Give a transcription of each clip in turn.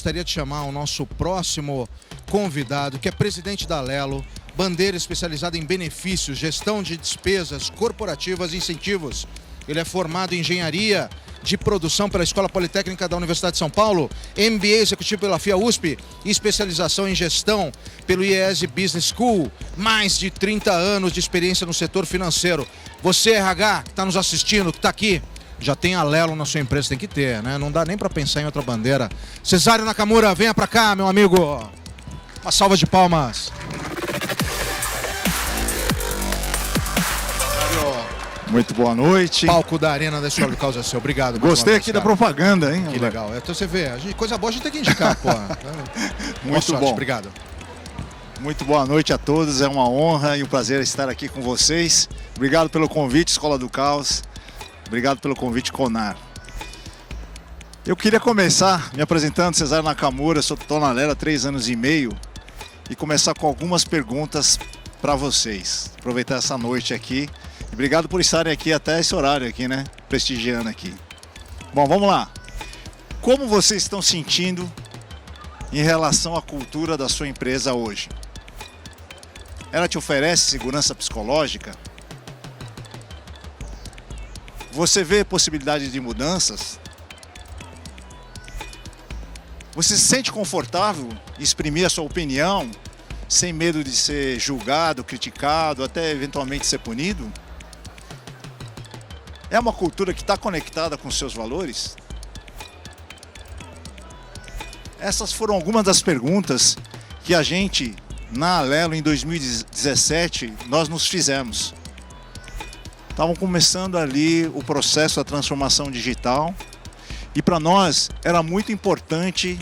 gostaria de chamar o nosso próximo convidado, que é presidente da Alelo, bandeira especializada em benefícios, gestão de despesas corporativas e incentivos. Ele é formado em engenharia de produção pela Escola Politécnica da Universidade de São Paulo, MBA executivo pela FIA USP e especialização em gestão pelo IES Business School. Mais de 30 anos de experiência no setor financeiro. Você, RH, que está nos assistindo, que está aqui, já tem Alelo na sua empresa, tem que ter, né? Não dá nem para pensar em outra bandeira. Cesário Nakamura, venha para cá, meu amigo. Uma salva de palmas. Muito boa noite. Palco da Arena da Escola do Caos é seu. Obrigado. Gostei aqui da propaganda, hein? Que legal. Então você vê, coisa boa a gente tem que indicar, pô. Muito sorte, bom. Obrigado. Muito boa noite a todos. É uma honra e um prazer estar aqui com vocês. Obrigado pelo convite, Escola do Caos. Obrigado pelo convite, Conar. Eu queria começar me apresentando, Cesário Nakamura, estou na Alelo há 3 anos e meio, e começar com algumas perguntas para vocês. Aproveitar essa noite aqui. Obrigado por estarem aqui até esse horário aqui, né? Prestigiando aqui. Bom, vamos lá. Como vocês estão sentindo em relação à cultura da sua empresa hoje? Ela te oferece segurança psicológica? Você vê possibilidades de mudanças? Você se sente confortável em exprimir a sua opinião, sem medo de ser julgado, criticado, até eventualmente ser punido? É uma cultura que está conectada com seus valores? Essas foram algumas das perguntas que a gente, na Alelo, em 2017, nós nos fizemos. Estavam começando ali o processo da transformação digital e para nós era muito importante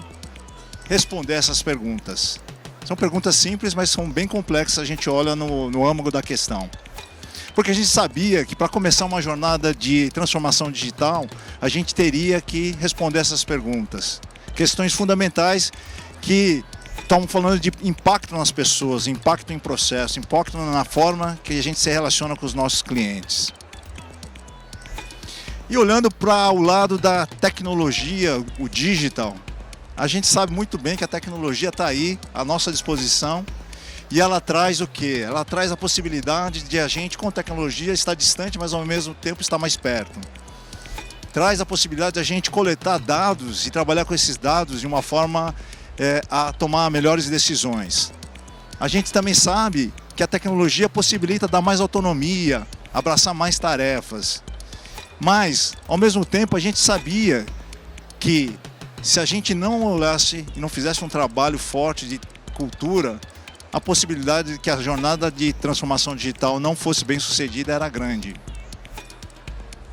responder essas perguntas. São perguntas simples, mas são bem complexas, a gente olha no âmago da questão. Porque a gente sabia que para começar uma jornada de transformação digital, a gente teria que responder essas perguntas. Questões fundamentais que estão falando de impacto nas pessoas, impacto em processo, impacto na forma que a gente se relaciona com os nossos clientes. E olhando para o lado da tecnologia, o digital, a gente sabe muito bem que a tecnologia está aí à nossa disposição. E ela traz o quê? Ela traz a possibilidade de a gente, com tecnologia, estar distante, mas ao mesmo tempo estar mais perto. Traz a possibilidade de a gente coletar dados e trabalhar com esses dados de uma forma a tomar melhores decisões. A gente também sabe que a tecnologia possibilita dar mais autonomia, abraçar mais tarefas. Mas, ao mesmo tempo, a gente sabia que se a gente não olhasse e não fizesse um trabalho forte de cultura, a possibilidade de que a jornada de transformação digital não fosse bem sucedida era grande.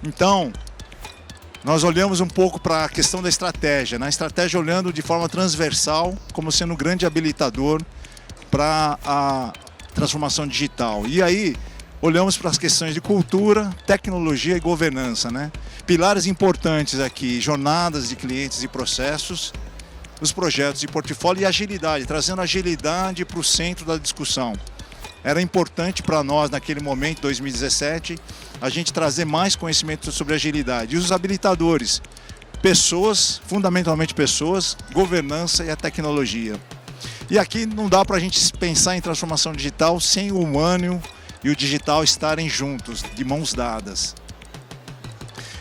Então, nós olhamos um pouco para a questão da estratégia, né? A estratégia olhando de forma transversal como sendo um grande habilitador para a transformação digital. E aí, olhamos para as questões de cultura, tecnologia e governança, né? Pilares importantes aqui, jornadas de clientes e processos, os projetos de portfólio e agilidade, trazendo agilidade para o centro da discussão. Era importante para nós, naquele momento, 2017, a gente trazer mais conhecimento sobre agilidade. E os habilitadores, pessoas, fundamentalmente pessoas, governança e a tecnologia. E aqui não dá para a gente pensar em transformação digital sem o humano e o digital estarem juntos, de mãos dadas.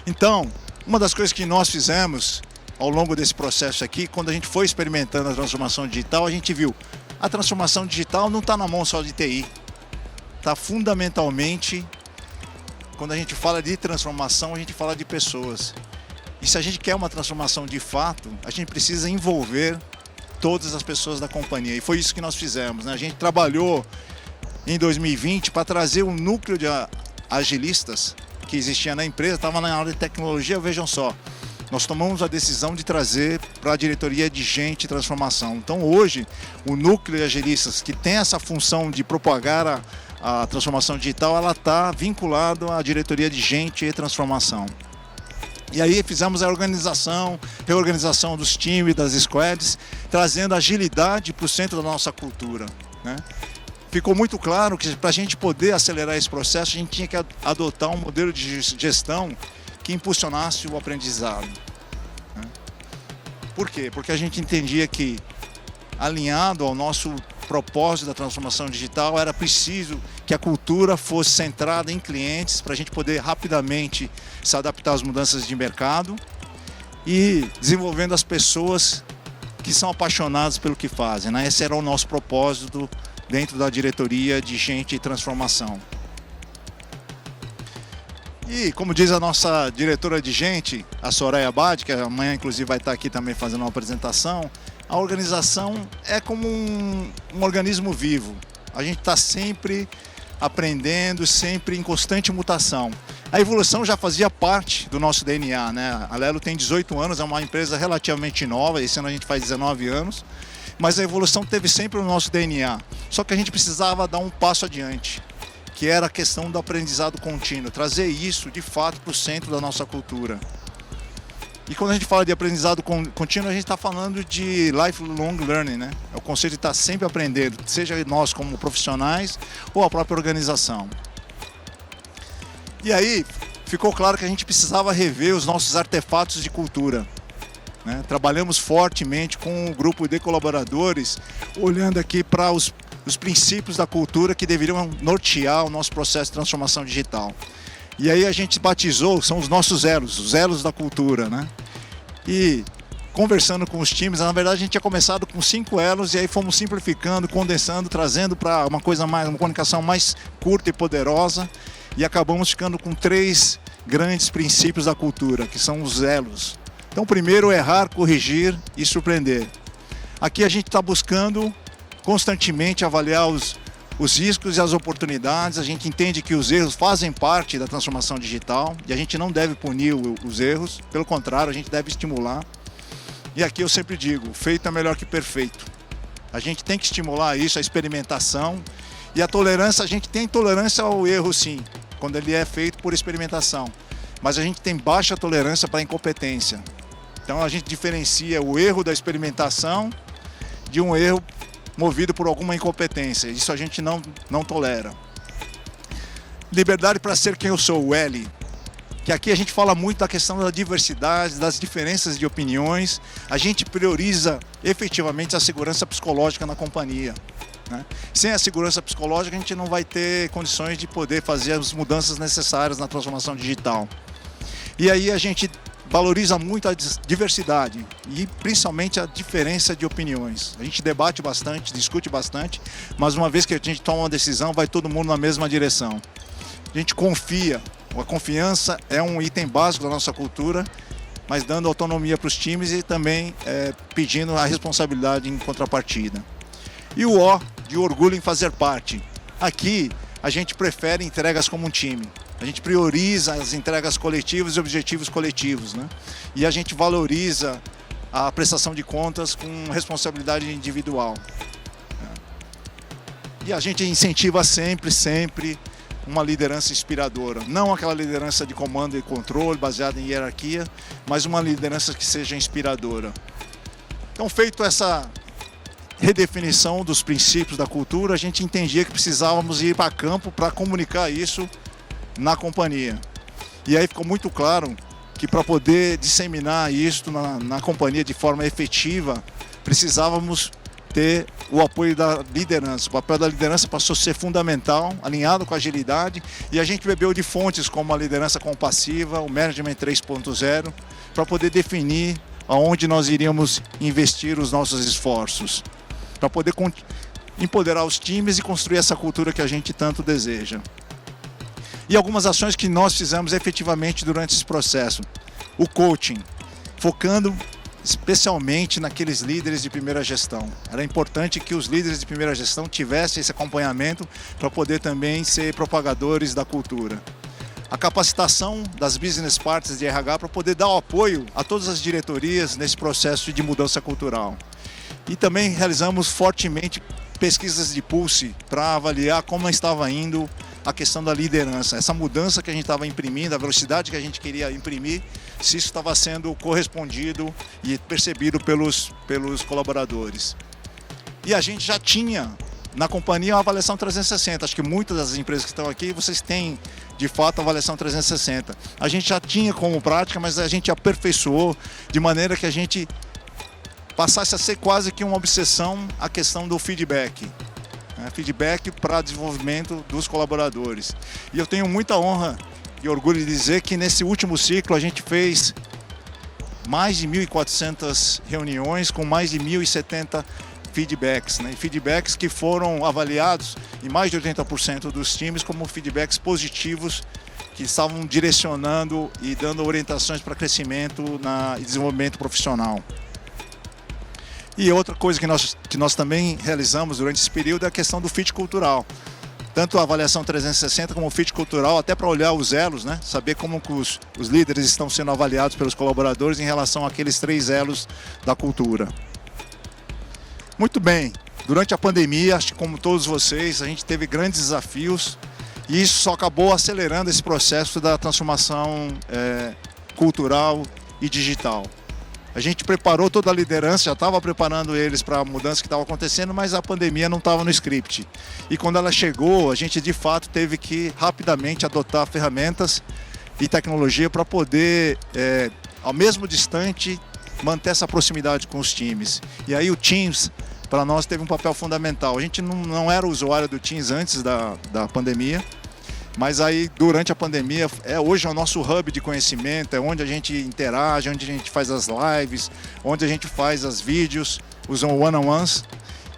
Então, uma das coisas que nós fizemos ao longo desse processo aqui, quando a gente foi experimentando a transformação digital, a gente viu a transformação digital não está na mão só de TI. Está fundamentalmente, quando a gente fala de transformação, a gente fala de pessoas. E se a gente quer uma transformação de fato, a gente precisa envolver todas as pessoas da companhia. E foi isso que nós fizemos, né? A gente trabalhou em 2020 para trazer um núcleo de agilistas que existia na empresa, estava na área de tecnologia, vejam só. Nós tomamos a decisão de trazer para a diretoria de gente e transformação. Então hoje, o núcleo de agilistas que tem essa função de propagar a transformação digital, ela está vinculado à diretoria de gente e transformação. E aí fizemos a reorganização dos times, das squads, trazendo agilidade para o centro da nossa cultura, né? Ficou muito claro que para a gente poder acelerar esse processo, a gente tinha que adotar um modelo de gestão que impulsionasse o aprendizado. Por quê? Porque a gente entendia que, alinhado ao nosso propósito da transformação digital, era preciso que a cultura fosse centrada em clientes para a gente poder rapidamente se adaptar às mudanças de mercado e desenvolvendo as pessoas que são apaixonadas pelo que fazem, né? Esse era o nosso propósito dentro da diretoria de Gente e Transformação. E como diz a nossa diretora de Gente, a Soraya Abad, que amanhã inclusive vai estar aqui também fazendo uma apresentação, a organização é como um organismo vivo. A gente está sempre aprendendo, sempre em constante mutação. A evolução já fazia parte do nosso DNA, né? A Lelo tem 18 anos, é uma empresa relativamente nova, esse ano a gente faz 19 anos, mas a evolução teve sempre o nosso DNA. Só que a gente precisava dar um passo adiante, que era a questão do aprendizado contínuo, trazer isso de fato para o centro da nossa cultura. E quando a gente fala de aprendizado contínuo, a gente está falando de lifelong learning, né? É o conceito de estar sempre aprendendo, seja nós como profissionais ou a própria organização. E aí ficou claro que a gente precisava rever os nossos artefatos de cultura, né? Trabalhamos fortemente com um grupo de colaboradores, olhando aqui para os princípios da cultura que deveriam nortear o nosso processo de transformação digital. E aí a gente batizou, são os nossos elos, os elos da cultura, né? E conversando com os times, na verdade a gente tinha começado com 5 elos e aí fomos simplificando, condensando, trazendo para uma comunicação mais curta e poderosa e acabamos ficando com 3 grandes princípios da cultura, que são os elos. Então, primeiro, errar, corrigir e surpreender. Aqui a gente está buscando constantemente avaliar os riscos e as oportunidades. A gente entende que os erros fazem parte da transformação digital e a gente não deve punir os erros, pelo contrário, a gente deve estimular. E aqui eu sempre digo, feito é melhor que perfeito. A gente tem que estimular isso, a experimentação e a tolerância. A gente tem tolerância ao erro, sim, quando ele é feito por experimentação, mas a gente tem baixa tolerância para a incompetência. Então a gente diferencia o erro da experimentação de um erro movido por alguma incompetência. Isso a gente não tolera. Liberdade para ser quem eu sou, o L. Que aqui a gente fala muito da questão da diversidade, das diferenças de opiniões. A gente prioriza efetivamente a segurança psicológica na companhia, né? Sem a segurança psicológica a gente não vai ter condições de poder fazer as mudanças necessárias na transformação digital. E aí a gente valoriza muito a diversidade e principalmente a diferença de opiniões. A gente debate bastante, discute bastante, mas uma vez que a gente toma uma decisão, vai todo mundo na mesma direção. A gente confia, a confiança é um item básico da nossa cultura, mas dando autonomia para os times e também pedindo a responsabilidade em contrapartida. E o O, de orgulho em fazer parte. Aqui a gente prefere entregas como um time. A gente prioriza as entregas coletivas e objetivos coletivos, né? E a gente valoriza a prestação de contas com responsabilidade individual. E a gente incentiva sempre uma liderança inspiradora. Não aquela liderança de comando e controle baseada em hierarquia, mas uma liderança que seja inspiradora. Então, feito essa redefinição dos princípios da cultura, a gente entendia que precisávamos ir para campo para comunicar isso na companhia. E aí ficou muito claro que para poder disseminar isso na companhia de forma efetiva, precisávamos ter o apoio da liderança. O papel da liderança passou a ser fundamental, alinhado com a agilidade, e a gente bebeu de fontes como a liderança compassiva, o Management 3.0, para poder definir aonde nós iríamos investir os nossos esforços, para poder empoderar os times e construir essa cultura que a gente tanto deseja. E algumas ações que nós fizemos efetivamente durante esse processo. O coaching, focando especialmente naqueles líderes de primeira gestão. Era importante que os líderes de primeira gestão tivessem esse acompanhamento para poder também ser propagadores da cultura. A capacitação das business partners de RH para poder dar o apoio a todas as diretorias nesse processo de mudança cultural. E também realizamos fortemente pesquisas de pulse para avaliar como estava indo a questão da liderança, essa mudança que a gente estava imprimindo, a velocidade que a gente queria imprimir, se isso estava sendo correspondido e percebido pelos colaboradores. E a gente já tinha na companhia uma avaliação 360, acho que muitas das empresas que estão aqui, vocês têm de fato a avaliação 360. A gente já tinha como prática, mas a gente aperfeiçoou de maneira que a gente passasse a ser quase que uma obsessão a questão do feedback. Feedback para desenvolvimento dos colaboradores. E eu tenho muita honra e orgulho de dizer que nesse último ciclo a gente fez mais de 1.400 reuniões com mais de 1.070 feedbacks, né? Feedbacks que foram avaliados em mais de 80% dos times como feedbacks positivos que estavam direcionando e dando orientações para crescimento e desenvolvimento profissional. E outra coisa que nós também realizamos durante esse período é a questão do fit cultural. Tanto a avaliação 360 como o fit cultural, até para olhar os elos, né? Saber como que os líderes estão sendo avaliados pelos colaboradores em relação àqueles 3 elos da cultura. Muito bem, durante a pandemia, acho que como todos vocês, a gente teve grandes desafios e isso só acabou acelerando esse processo da transformação cultural e digital. A gente preparou toda a liderança, já estava preparando eles para a mudança que estava acontecendo, mas a pandemia não estava no script. E quando ela chegou, a gente de fato teve que rapidamente adotar ferramentas e tecnologia para poder, ao mesmo distante, manter essa proximidade com os times. E aí o Teams, para nós, teve um papel fundamental. A gente não era usuário do Teams antes da pandemia, mas aí durante a pandemia hoje é o nosso hub de conhecimento, é onde a gente interage, onde a gente faz as lives, onde a gente faz os vídeos, os one-on-ones.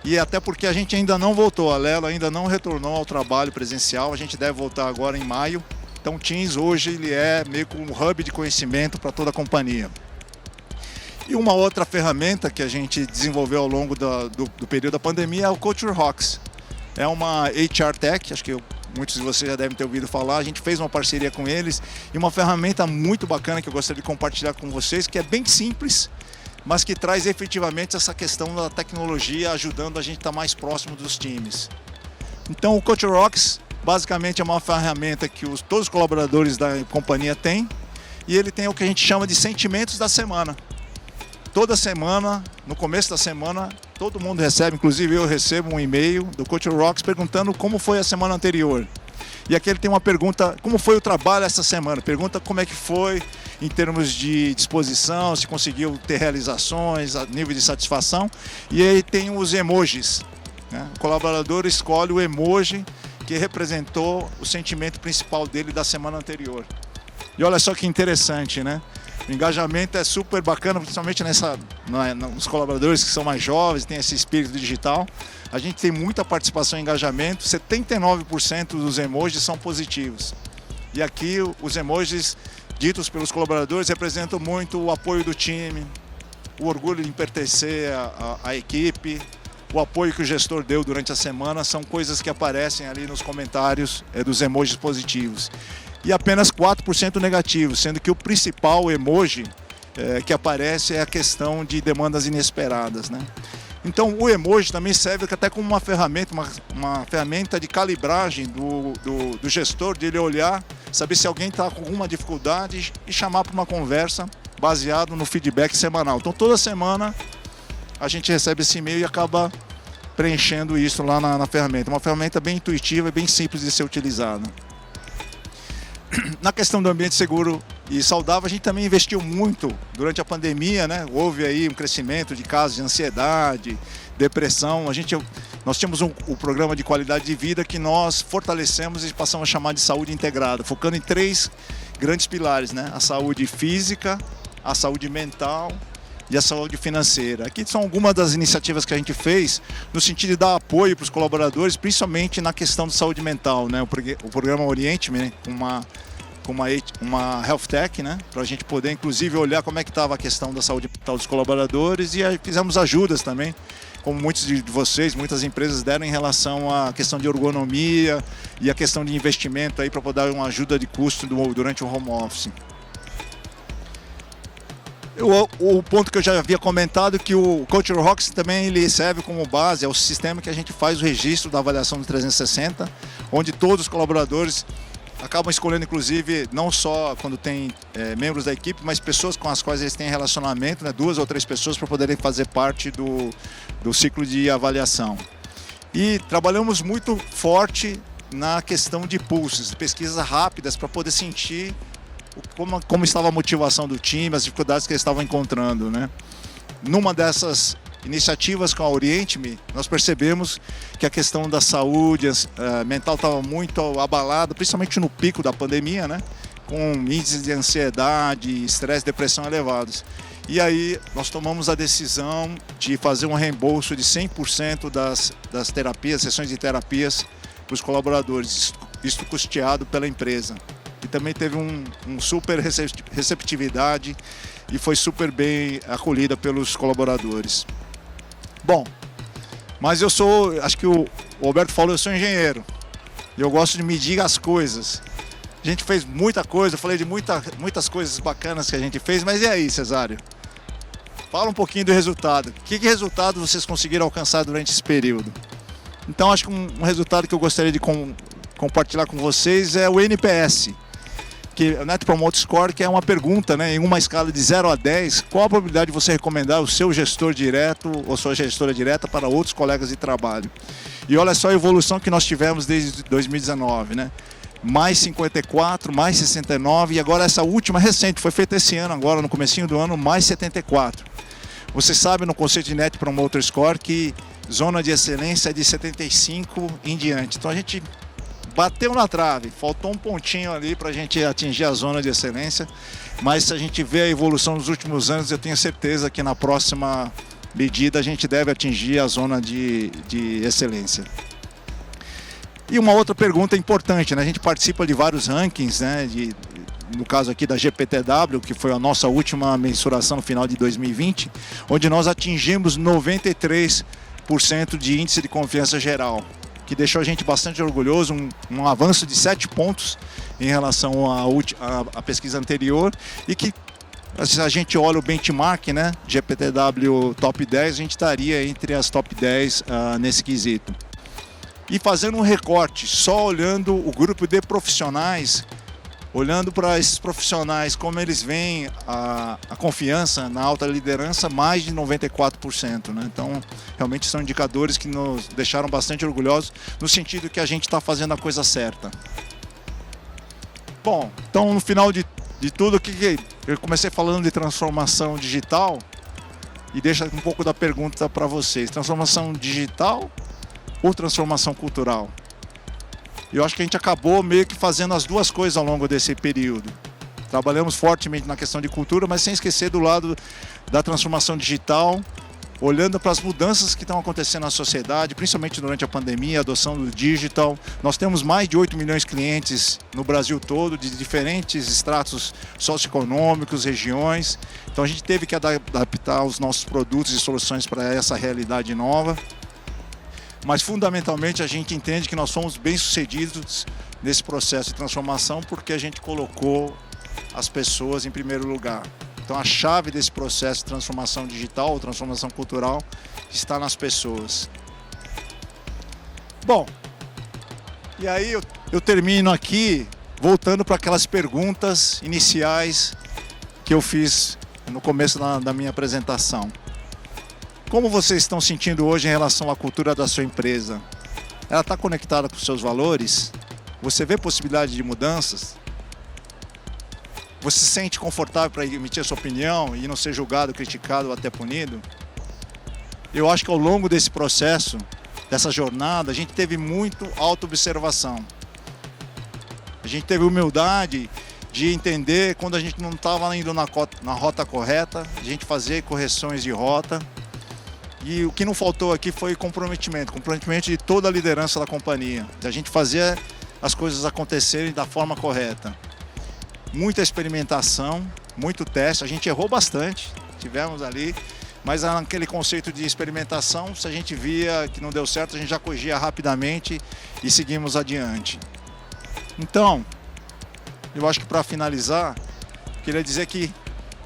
E até porque a gente ainda não voltou, a Lelo ainda não retornou ao trabalho presencial, a gente deve voltar agora em maio. Então o Teams hoje ele é meio que um hub de conhecimento para toda a companhia. E uma outra ferramenta que a gente desenvolveu ao longo do período da pandemia é o Culture Rocks. É uma HR Tech, acho que muitos de vocês já devem ter ouvido falar. A gente fez uma parceria com eles e uma ferramenta muito bacana que eu gostaria de compartilhar com vocês, que é bem simples, mas que traz efetivamente essa questão da tecnologia ajudando a gente a estar mais próximo dos times. Então o Culture Rocks basicamente é uma ferramenta que todos os colaboradores da companhia têm e ele tem o que a gente chama de sentimentos da semana. Toda semana, no começo da semana, todo mundo recebe, inclusive eu recebo um e-mail do Culture Rocks perguntando como foi a semana anterior. E aqui ele tem uma pergunta, como foi o trabalho essa semana? Pergunta como é que foi em termos de disposição, se conseguiu ter realizações, nível de satisfação. E aí tem os emojis, né? O colaborador escolhe o emoji que representou o sentimento principal dele da semana anterior. E olha só que interessante, né? O engajamento é super bacana, principalmente nos colaboradores que são mais jovens, tem esse espírito digital. A gente tem muita participação e engajamento, 79% dos emojis são positivos. E aqui os emojis ditos pelos colaboradores representam muito o apoio do time, o orgulho de pertencer à equipe, o apoio que o gestor deu durante a semana, são coisas que aparecem ali nos comentários dos emojis positivos. E apenas 4% negativos, sendo que o principal emoji que aparece é a questão de demandas inesperadas, né? Então o emoji também serve até como uma ferramenta de calibragem do gestor, de ele olhar, saber se alguém está com alguma dificuldade e chamar para uma conversa baseado no feedback semanal. Então toda semana a gente recebe esse e-mail e acaba preenchendo isso lá na ferramenta. Uma ferramenta bem intuitiva e bem simples de ser utilizada. Na questão do ambiente seguro e saudável, a gente também investiu muito durante a pandemia, né? Houve aí um crescimento de casos de ansiedade, depressão. Nós tínhamos o programa de qualidade de vida que nós fortalecemos e passamos a chamar de saúde integrada, focando em 3 grandes pilares, né? A saúde física, a saúde mental e a saúde financeira. Aqui são algumas das iniciativas que a gente fez no sentido de dar apoio para os colaboradores, principalmente na questão de saúde mental, né? O programa Oriente-me, né? uma Health Tech, né? Para a gente poder, inclusive, olhar como é que estava a questão da saúde mental dos colaboradores e aí fizemos ajudas também, como muitos de vocês, muitas empresas deram em relação à questão de ergonomia e a questão de investimento aí para poder dar uma ajuda de custo durante o home office. O ponto que eu já havia comentado, que o Culture Rocks também ele serve como base, é o sistema que a gente faz o registro da avaliação do 360, onde todos os colaboradores acabam escolhendo, inclusive, não só quando tem membros da equipe, mas pessoas com as quais eles têm relacionamento, né, 2 ou 3 pessoas para poderem fazer parte do ciclo de avaliação. E trabalhamos muito forte na questão de pulsos, pesquisas rápidas para poder sentir como estava a motivação do time, as dificuldades que eles estavam encontrando, né? numa dessas iniciativas com a Oriente-me, nós percebemos que a questão da saúde mental estava muito abalada, principalmente no pico da pandemia, né? Com índices de ansiedade, estresse, depressão elevados. E aí nós tomamos a decisão de fazer um reembolso de 100% das terapias, sessões de terapias para os colaboradores, isso custeado pela empresa. E também teve um super receptividade e foi super bem acolhida pelos colaboradores. Bom, mas acho que o Roberto falou, eu sou engenheiro. E eu gosto de medir as coisas. A gente fez muita coisa, eu falei de muitas coisas bacanas que a gente fez, mas e aí, Cesário? Fala um pouquinho do resultado. Que resultado vocês conseguiram alcançar durante esse período? Então, acho que um resultado que eu gostaria de compartilhar com vocês é o NPS, que o Net Promoter Score, que é uma pergunta, né, em uma escala de 0 a 10, qual a probabilidade de você recomendar o seu gestor direto ou sua gestora direta para outros colegas de trabalho? E olha só a evolução que nós tivemos desde 2019, né? Mais 54, mais 69 e agora essa última recente, foi feita esse ano, agora no comecinho do ano, mais 74. Você sabe no conceito de Net Promoter Score que zona de excelência é de 75 em diante. Então a gente bateu na trave, faltou um pontinho ali para a gente atingir a zona de excelência, mas se a gente vê a evolução nos últimos anos, eu tenho certeza que na próxima medida a gente deve atingir a zona de excelência. E uma outra pergunta importante, né? A gente participa de vários rankings, né? No caso aqui da GPTW, que foi a nossa última mensuração no final de 2020, onde nós atingimos 93% de índice de confiança geral, que deixou a gente bastante orgulhoso, um avanço de 7 pontos em relação à pesquisa anterior, e que se a gente olha o benchmark, né, GPTW Top 10, a gente estaria entre as Top 10 nesse quesito. E fazendo um recorte, só olhando o grupo de profissionais, olhando para esses profissionais, como eles veem a confiança na alta liderança, mais de 94%. Né? Então, realmente são indicadores que nos deixaram bastante orgulhosos, no sentido que a gente está fazendo a coisa certa. Bom, então no final de tudo, eu comecei falando de transformação digital, e deixo um pouco da pergunta para vocês. Transformação digital ou transformação cultural? Eu acho que a gente acabou meio que fazendo as duas coisas ao longo desse período. Trabalhamos fortemente na questão de cultura, mas sem esquecer do lado da transformação digital, olhando para as mudanças que estão acontecendo na sociedade, principalmente durante a pandemia, a adoção do digital. Nós temos mais de 8 milhões de clientes no Brasil todo, de diferentes estratos socioeconômicos, regiões. Então a gente teve que adaptar os nossos produtos e soluções para essa realidade nova. Mas fundamentalmente a gente entende que nós fomos bem-sucedidos nesse processo de transformação porque a gente colocou as pessoas em primeiro lugar. Então a chave desse processo de transformação digital ou transformação cultural está nas pessoas. Bom, e aí eu termino aqui voltando para aquelas perguntas iniciais que eu fiz no começo da minha apresentação. Como vocês estão sentindo hoje em relação à cultura da sua empresa? Ela está conectada com os seus valores? Você vê possibilidade de mudanças? Você se sente confortável para emitir a sua opinião e não ser julgado, criticado ou até punido? Eu acho que ao longo desse processo, dessa jornada, a gente teve muito auto-observação. A gente teve humildade de entender quando a gente não estava indo na rota correta, a gente fazer correções de rota. E o que não faltou aqui foi comprometimento de toda a liderança da companhia, de a gente fazer as coisas acontecerem da forma correta. Muita experimentação, muito teste, a gente errou bastante, tivemos ali, mas naquele conceito de experimentação, se a gente via que não deu certo, a gente já corrigia rapidamente e seguimos adiante. Então, eu acho que para finalizar, queria dizer que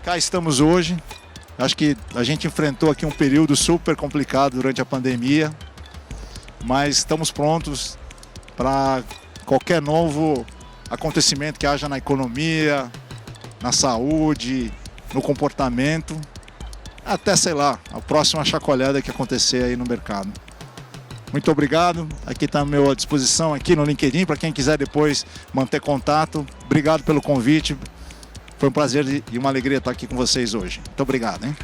cá estamos hoje. Acho que a gente enfrentou aqui um período super complicado durante a pandemia, mas estamos prontos para qualquer novo acontecimento que haja na economia, na saúde, no comportamento, até, sei lá, a próxima chacoalhada que acontecer aí no mercado. Muito obrigado, aqui está à minha disposição aqui no LinkedIn, para quem quiser depois manter contato. Obrigado pelo convite. Foi um prazer e uma alegria estar aqui com vocês hoje. Muito obrigado, hein?